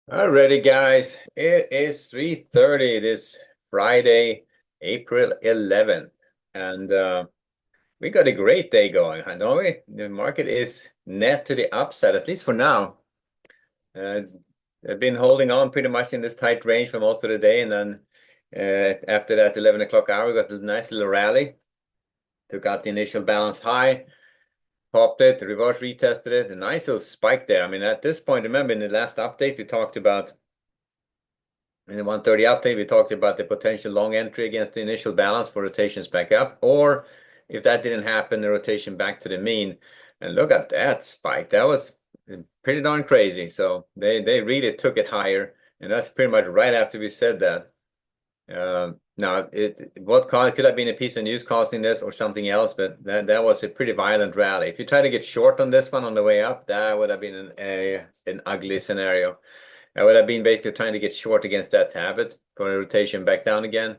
Alrighty, guys. It is 3:30 this Friday, April 11th. And we got a great day going, don't we? The market is net to the upside, at least for now. Uh, I've been holding on pretty much in this tight range for most of the day. And then after that 11 o'clock hour, we got a nice little rally. Took out the initial balance high, popped it, reverse retested it. A nice little spike there. I mean, at this point, remember in the last update, we talked about in the 130 update, we talked about the potential long entry against the initial balance for rotations back up, or if that didn't happen, the rotation back to the mean. And look at that spike. That was pretty darn crazy. So they really took it higher, and that's pretty much right after we said that. Now, what could have been a piece of news causing this or something else, but that was a pretty violent rally. If you try to get short on this one on the way up, that would have been an ugly scenario. I would have been basically trying to get short against that habit for a rotation back down again.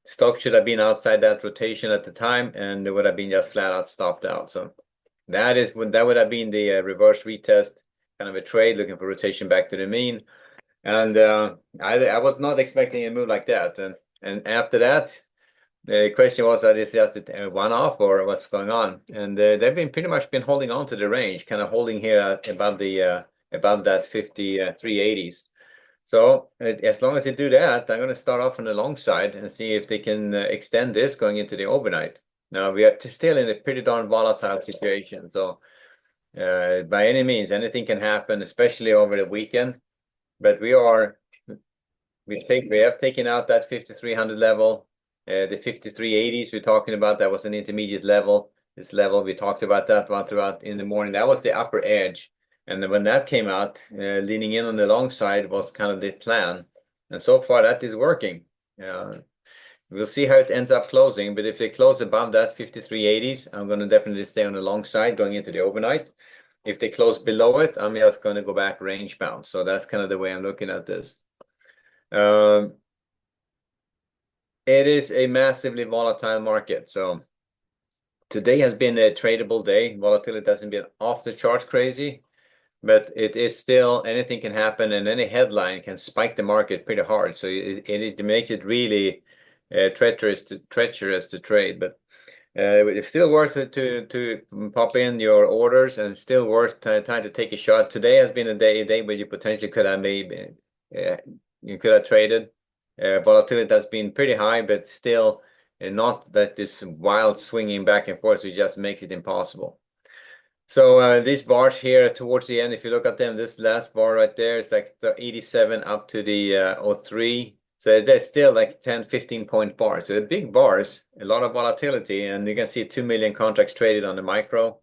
Stock should have been outside that rotation at the time, and it would have been just flat out stopped out. So that would have been the reverse retest kind of a trade looking for rotation back to the mean. And I was not expecting a move like that. And after that, the question was, is this just a one-off or what's going on? And they've been pretty much been holding on to the range, kind of holding here at above that 5380s. So as long as they do that, I'm going to start off on the long side and see if they can extend this going into the overnight. Now we are still in a pretty darn volatile situation. So by any means, anything can happen, especially over the weekend. But we have taken out that 5300 level. The 5380s we're talking about, that was an intermediate level. This level, we talked about that one throughout in the morning. That was the upper edge. And then when that came out, leaning in on the long side was kind of the plan. And so far that is working. We'll see how it ends up closing. But if they close above that 5380s, I'm going to definitely stay on the long side going into the overnight. If they close below it, I'm just going to go back range bound. So that's kind of the way I'm looking at this. Um, it is a massively volatile market. So today has been a tradable day. Volatility hasn't been off the charts crazy, but it is still anything can happen, and any headline can spike the market pretty hard. So it makes it really treacherous to trade. But it's still worth it to pop in your orders, and still worth trying to take a shot. Today has been a day where you potentially could have maybe you could have traded. Volatility has been pretty high, but still not that this wild swinging back and forth, which just makes it impossible. So these bars here towards the end, if you look at them, this last bar right there is like the 87 up to the 03. So they're still like 10, 15 point bars. So they're big bars, a lot of volatility, and you can see 2 million contracts traded on the micro.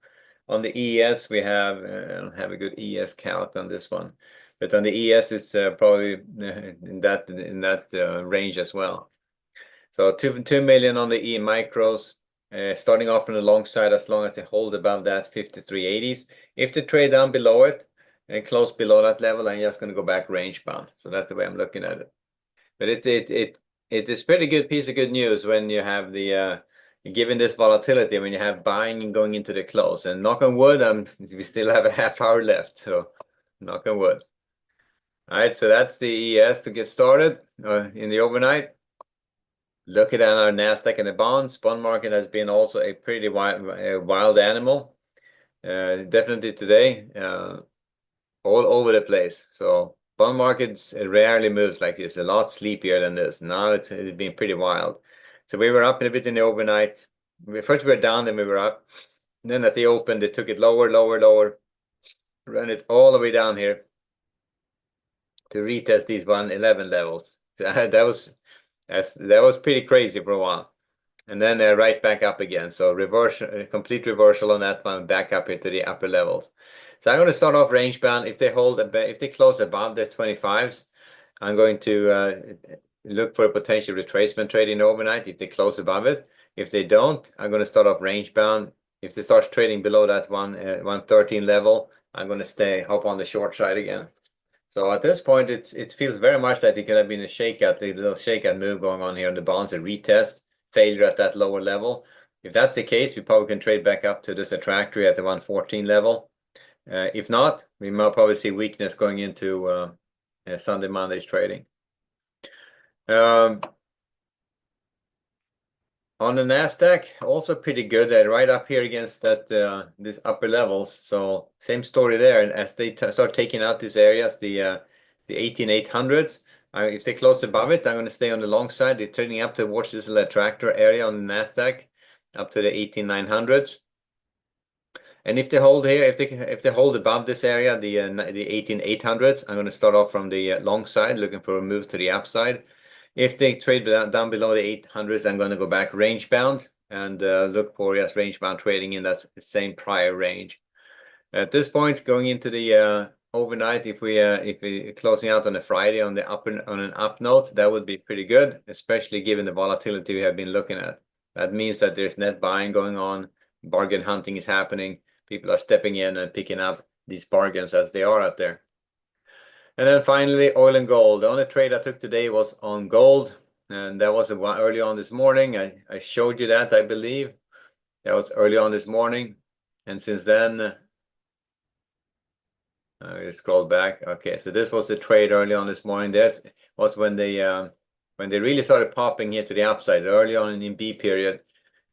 On the ES, we have, I don't have a good ES count on this one, but on the ES, it's probably in that range as well. So 2 million on the E micros, starting off on the long side as long as they hold above that 5380s. If they trade down below it and close below that level, I'm just going to go back range bound. So that's the way I'm looking at it. But it is pretty good piece of good news when you have the given this volatility, when you have buying and going into the close. And knock on wood, we still have a half hour left. So knock on wood. All right, so that's the ES to get started in the overnight. Looking at our Nasdaq and the bonds, bond market has been also a pretty wild animal. Definitely today, all over the place. So bond markets rarely moves like this. A lot sleepier than this. Now it's been pretty wild. So we were up a bit in the overnight. First we were down, then we were up. Then at the open, they took it lower, lower, lower, run it all the way down here to retest these 111 levels. That was pretty crazy for a while. And then right back up again. So complete reversal on that one, back up into the upper levels. So I'm going to start off range bound. If they close above the 25s, I'm going to look for a potential retracement trading overnight if they close above it. If they don't, I'm going to start off range bound. If they start trading below that 113 level, I'm going to hop on the short side again. So at this point, it feels very much like it could have been a little shakeout move going on here on the bonds, a retest, failure at that lower level. If that's the case, we probably can trade back up to this attractory at the 114 level. If not, we might probably see weakness going into Sunday, Monday's trading. On the Nasdaq, also pretty good. Right up here against that this upper levels. So same story there. And as they start taking out these areas, the 18,800s, if they close above it, I'm going to stay on the long side. They're trading up towards this little attractor area on the Nasdaq, up to the 18,900s. And if they hold here, if they hold above this area, the 18,800s, I'm going to start off from the long side, looking for a move to the upside. If they trade down below the 800s, I'm going to go back range bound and look for range bound trading in that same prior range. At this point, going into the overnight, if we closing out on a Friday on an up note, that would be pretty good, especially given the volatility we have been looking at. That means that there's net buying going on, bargain hunting is happening. People are stepping in and picking up these bargains as they are out there. And then finally, oil and gold. The only trade I took today was on gold, and that was early on this morning. I showed you that, I believe. That was early on this morning. And since then, I scrolled back. Okay, so this was the trade early on this morning. This was when they really started popping here to the upside early on in B period.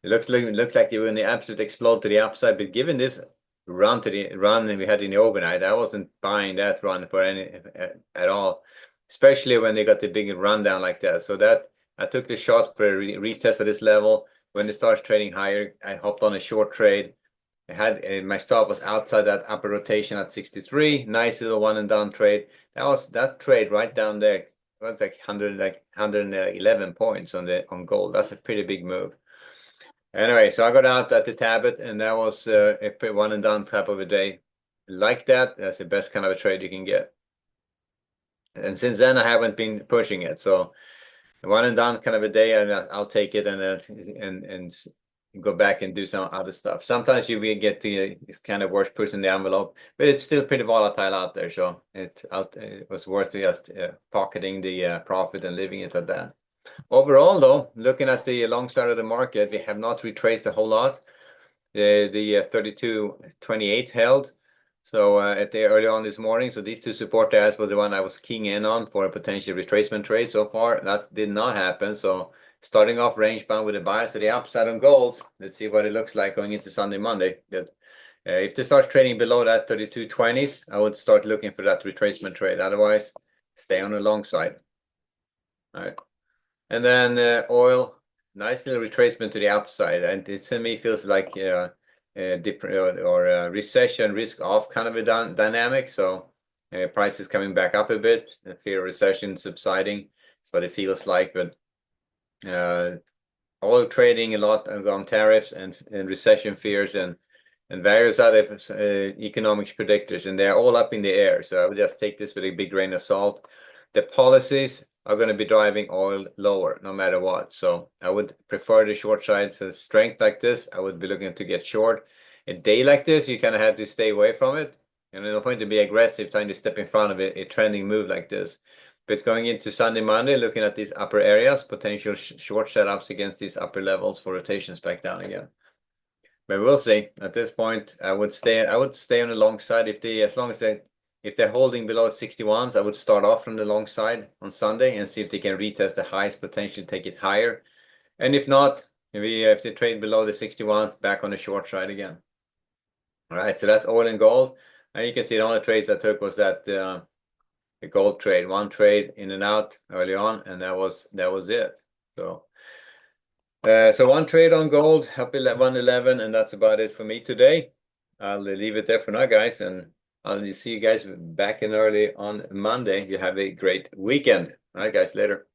It looks like they were in the absolute explode to the upside, but given this run we had in the overnight, I wasn't buying that run for any at all, especially when they got the big rundown like that. So that I took the shot for a retest of this level. When it starts trading higher, I hopped on a short trade. I had my stop was outside that upper rotation at 63. Nice little one and done trade. That trade right down there. It was like 111 points on gold. That's a pretty big move. Anyway, so I got out at the Tablet, and that was a one and done type of a day. Like that, that's the best kind of a trade you can get. And since then, I haven't been pushing it. So one and done kind of a day, and I'll take it and go back and do some other stuff. Sometimes you will get it's kind of worth pushing the envelope, but it's still pretty volatile out there. So it was worth just pocketing the profit and leaving it at that. Overall, though, looking at the long side of the market, we have not retraced a whole lot. The 32.28 held. So at the early on this morning, so these two support areas were the one I was keying in on for a potential retracement trade so far. That did not happen. So starting off range bound with a bias to the upside on gold. Let's see what it looks like going into Sunday, Monday. But, if this starts trading below that 32.20s, I would start looking for that retracement trade. Otherwise, stay on the long side. All right. And then oil, nice little retracement to the upside, and it to me feels like recession risk off kind of a dynamic. So prices coming back up a bit, the fear of recession subsiding. That's what it feels like. But oil trading a lot on tariffs and recession fears and various other economic predictors, and they're all up in the air. So I would just take this with a big grain of salt. The policies are going to be driving oil lower no matter what. So I would prefer the short side. So strength like this, I would be looking to get short. A day like this, you kind of have to stay away from it. And no point to be aggressive trying to step in front of a trending move like this. But going into Sunday, Monday, looking at these upper areas, potential short setups against these upper levels for rotations back down again. But we'll see. At this point, I would stay on the long side if they're holding below 61s, I would start off from the long side on Sunday and see if they can retest the highs, potentially take it higher. And if not, if they trade below the 61s, back on the short side again. All right, so that's oil and gold. And you can see the only trades I took was that the gold trade, one trade in and out early on, and that was it. So one trade on gold up 111, and that's about it for me today. I'll leave it there for now, guys, and I'll see you guys back in early on Monday. You have a great weekend. All right, guys, later.